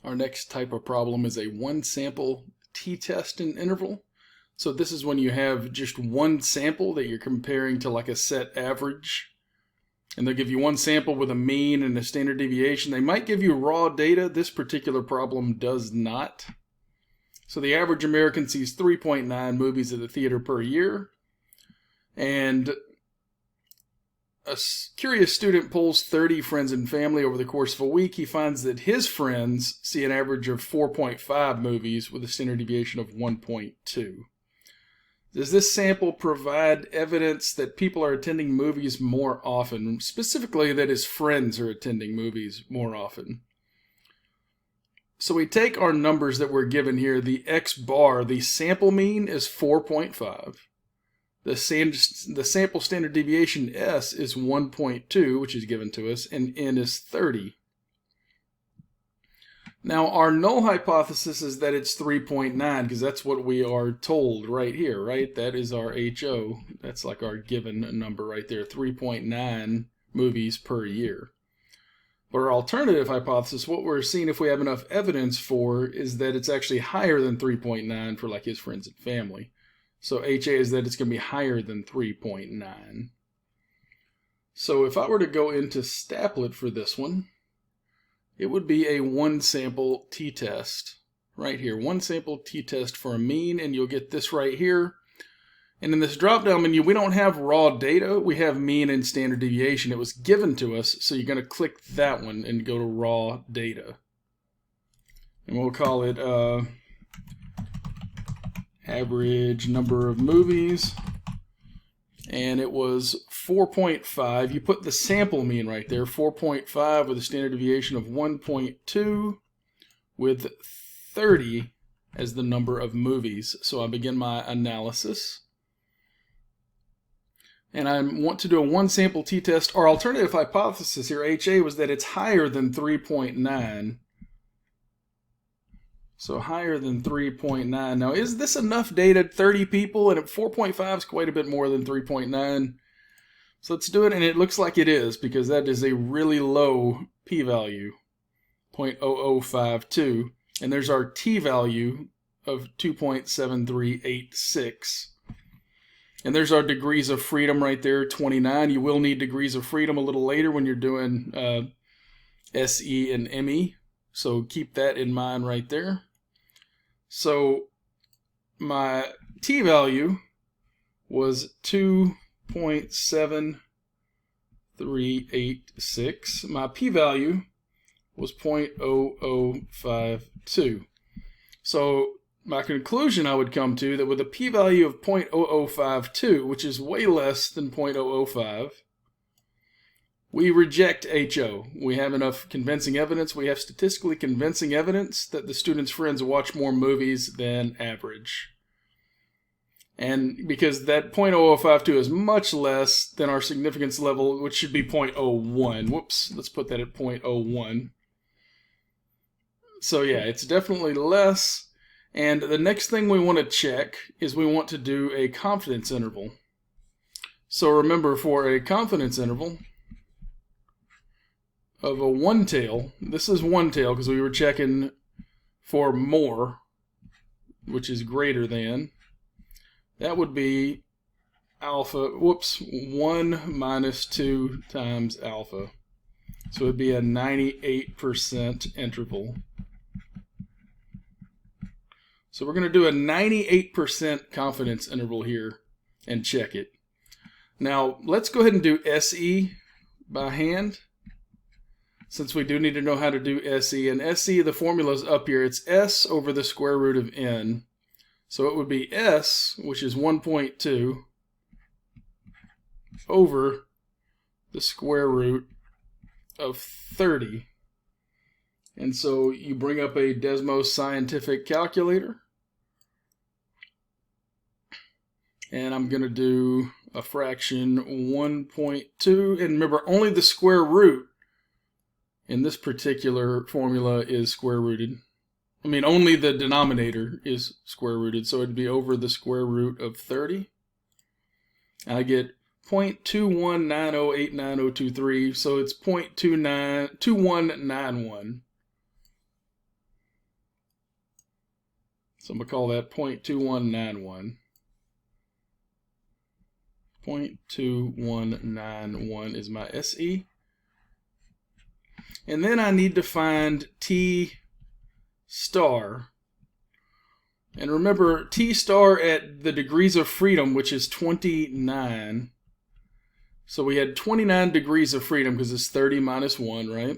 Our next type of problem is a one sample t-test in interval. So this is when you have just one sample that you're comparing to like a set average. And they'll give you one sample with a mean and a standard deviation. They might give you raw data. This particular problem does not. So the average American sees 3.9 movies at the theater per year. And a curious student polls 30 friends and family over the course of a week. He finds that his friends see an average of 4.5 movies with a standard deviation of 1.2. Does this sample provide evidence that people are attending movies more often? Specifically, that his friends are attending movies more often. So we take our numbers that we're given here. The X bar, the sample mean is 4.5. The sample standard deviation S is 1.2, which is given to us, and N is 30. Now, our null hypothesis is that it's 3.9, because that's what we are told right here, right? That is our HO. That's like our given number right there, 3.9 movies per year. But our alternative hypothesis, what we're seeing if we have enough evidence for, is that it's actually higher than 3.9 for like his friends and family. So HA is that it's going to be higher than 3.9. So if I were to go into Staplet for this one, it would be a one sample t-test right here. One sample t-test for a mean, and you'll get this right here. And in this drop-down menu, we don't have raw data. We have mean and standard deviation. It was given to us, so you're going to click that one and go to raw data. And we'll call it average number of movies, and it was 4.5. You put the sample mean right there, 4.5 with a standard deviation of 1.2 with 30 as the number of movies. So I begin my analysis. And I want to do a one sample t-test. Our alternative hypothesis here, HA, was that it's higher than 3.9. So higher than 3.9. Now, is this enough data? 30 people, and 4.5 is quite a bit more than 3.9. So let's do it, and it looks like it is, because that is a really low p-value, 0.0052. And there's our t-value of 2.7386. And there's our degrees of freedom right there, 29. You will need degrees of freedom a little later when you're doing SE and ME. So keep that in mind right there. So my t-value was 2.7386. My p-value was 0.0052. So my conclusion I would come to that with a p-value of 0.0052, which is way less than 0.005, we reject HO. We have enough convincing evidence. We have statistically convincing evidence that the student's friends watch more movies than average. And because that 0.0052 is much less than our significance level, which should be 0.01. Whoops, let's put that at 0.01. So yeah, it's definitely less. And the next thing we want to check is we want to do a confidence interval. So remember, for a confidence interval of a one tail, this is one tail because we were checking for more, which is greater than, that would be alpha, 1 minus 2 times alpha. So it would be a 98% interval. So we're going to do a 98% confidence interval here and check it. Now let's go ahead and do SE by hand, since we do need to know how to do SE. And SE, the formula is up here. It's S over the square root of N. So it would be S, which is 1.2, over the square root of 30. And so you bring up a Desmos scientific calculator. And I'm going to do a fraction 1.2. And remember, only the square root in this particular formula is square rooted. I mean, only the denominator is square rooted, so it'd be over the square root of 30. I get 0.219089023, so it's 0.2191. So I'm going to call that 0.2191. 0.2191 is my SE. And then I need to find T star. And remember, T star at the degrees of freedom, which is 29. So we had 29 degrees of freedom because it's 30 minus 1, right?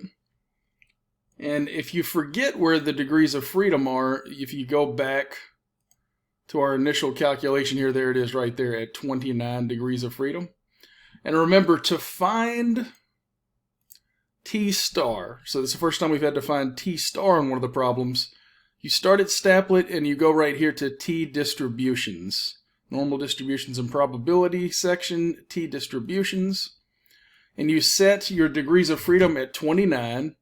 And if you forget where the degrees of freedom are, if you go back to our initial calculation here, there it is right there at 29 degrees of freedom. And remember to find T star. So this is the first time we've had to find T star in one of the problems. You start at Staplet and you go right here to T distributions. Normal distributions and probability section, T distributions. And you set your degrees of freedom at 29.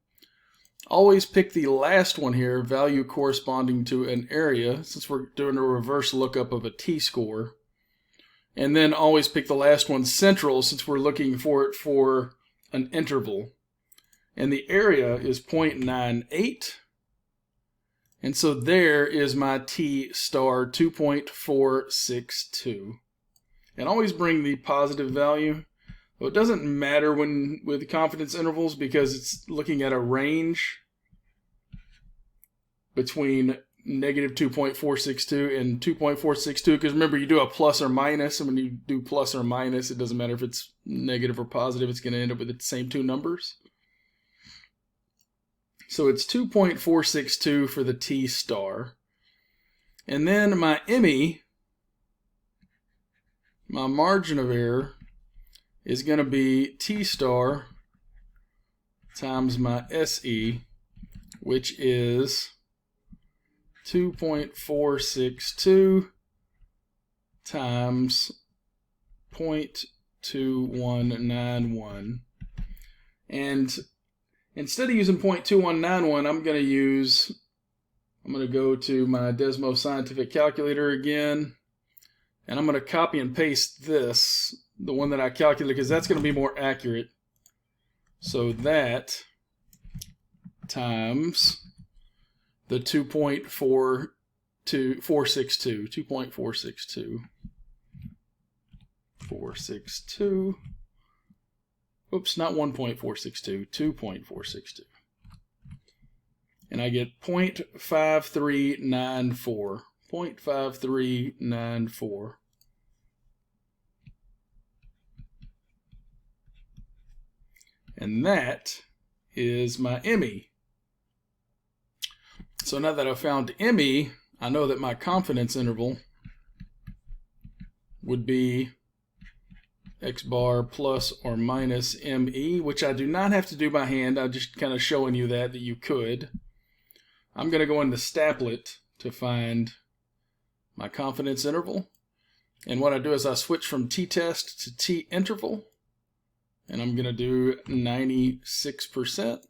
Always pick the last one here, value corresponding to an area, since we're doing a reverse lookup of a t-score. And then always pick the last one central, since we're looking for it for an interval. And the area is 0.98. And so there is my t star 2.462. And always bring the positive value. Well, it doesn't matter with confidence intervals because it's looking at a range between negative 2.462 and 2.462. Because remember, you do a plus or minus, and when you do plus or minus, it doesn't matter if it's negative or positive. It's going to end up with the same two numbers. So it's 2.462 for the T star. And then my ME, my margin of error, is going to be T star times my SE, which is 2.462 times 0.2191. And instead of using 0.2191, I'm going to go to my Desmo Scientific Calculator again, and I'm going to copy and paste this, the one that I calculated, because that's going to be more accurate. So that times the 2.462. Oops, not 1.462, 2.462. And I get 0.5394. 0.5394. And that is my ME. So now that I've found ME, I know that my confidence interval would be X bar plus or minus ME, which I do not have to do by hand. I'm just kind of showing you that you could. I'm going to go into Staplet to find my confidence interval. And what I do is I switch from t-test to t-interval. And I'm going to do 96%.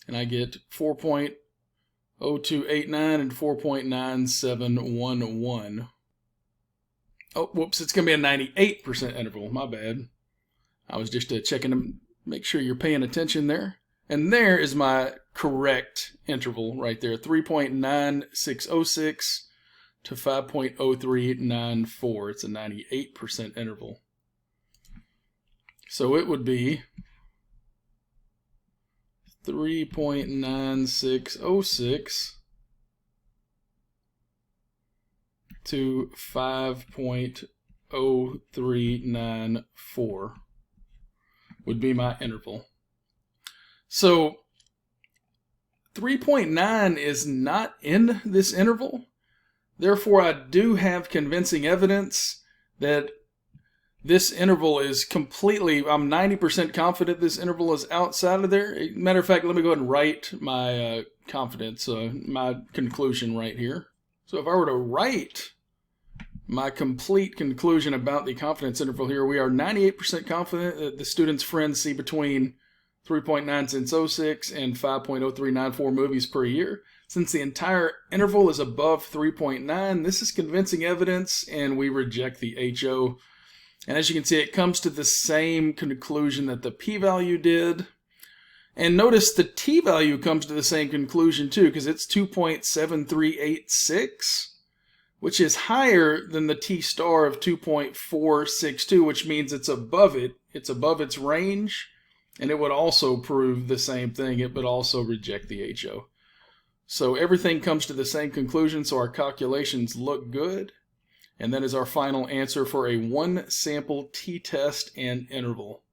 And I get 4.0289 and 4.9711. Oh, whoops, it's going to be a 98% interval. My bad. I was just checking to make sure you're paying attention there. And there is my correct interval right there, 3.9606 to 5.0394. It's a 98% interval. So it would be 3.9606 to 5.0394 would be my interval. So 3.9 is not in this interval. Therefore, I do have convincing evidence that this interval is completely, I'm 90% confident this interval is outside of there. Matter of fact, let me go ahead and write my confidence, my conclusion right here. So if I were to write my complete conclusion about the confidence interval here, we are 98% confident that the student's friends see between 3.9606 and 5.0394 movies per year. Since the entire interval is above 3.9, this is convincing evidence, and we reject the HO. And as you can see, it comes to the same conclusion that the p-value did. And notice the t-value comes to the same conclusion too, because it's 2.7386, which is higher than the t-star of 2.462, which means it's above it. It's above its range, and it would also prove the same thing. It would also reject the HO. So everything comes to the same conclusion, so our calculations look good. And that is our final answer for a one-sample t-test and interval.